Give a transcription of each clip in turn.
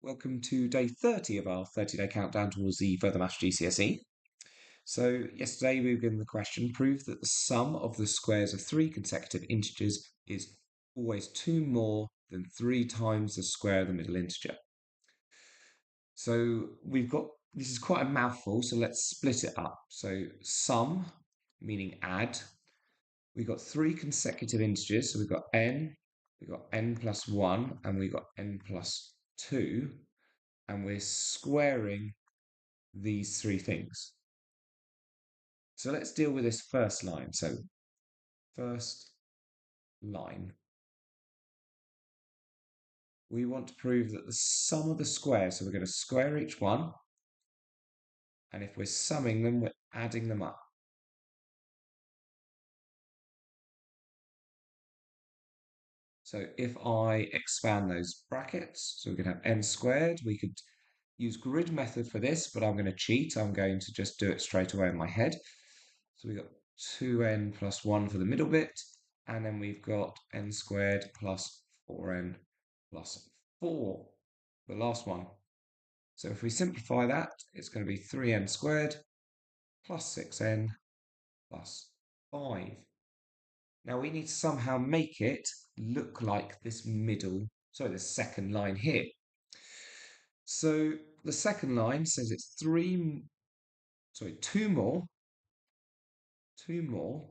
Welcome to day 30 of our 30-day countdown towards the Further Maths GCSE. So yesterday we began the question, prove that the sum of the squares of three consecutive integers is always 2 more than 3 times the square of the middle integer. So this is quite a mouthful, so let's split it up. So sum, meaning add. We've got 3 consecutive integers, so we've got n plus 1, and we've got n plus 2. And we're squaring these 3 things. So let's deal with this first line. So first line, we want to prove that the sum of the squares, so we're going to square each one, and if we're summing them, we're adding them up. So if I expand those brackets, so we could have n squared, we could use grid method for this, but I'm going to cheat. I'm going to just do it straight away in my head. So we've got 2n plus 1 for the middle bit, and then we've got n squared plus 4n plus 4, the last one. So if we simplify that, it's going to be 3n squared plus 6n plus 5. Now we need to somehow make it look like this the second line here. So the second line says it's 2 more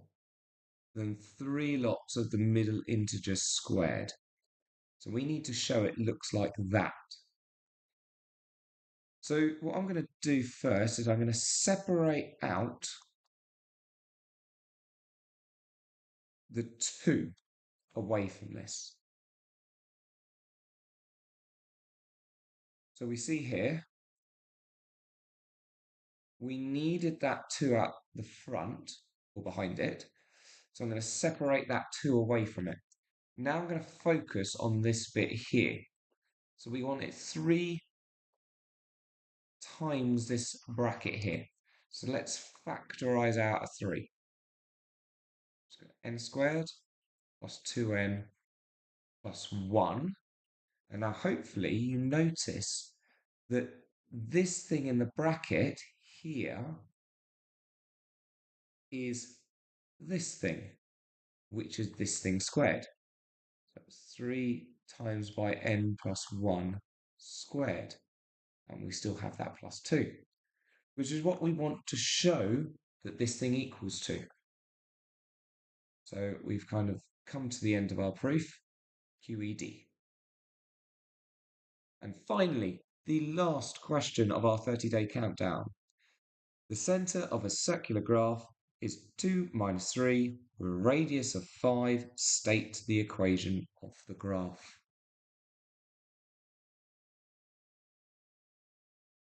than 3 lots of the middle integer squared. So we need to show it looks like that. So what I'm going to do first is I'm going to separate out the 2 away from this. So we see here, we needed that 2 at the front or behind it. So I'm going to separate that 2 away from it. Now I'm going to focus on this bit here. So we want it 3 times this bracket here. So let's factorize out a 3. So n squared plus 2n plus 1. And now hopefully you notice that this thing in the bracket here is this thing, which is this thing squared. So it's 3 times by n plus 1 squared. And we still have that plus 2, which is what we want to show that this thing equals to. So we've kind of come to the end of our proof, QED. And finally, the last question of our 30-day countdown. The centre of a circular graph is 2 minus 3 with a radius of 5. State the equation of the graph.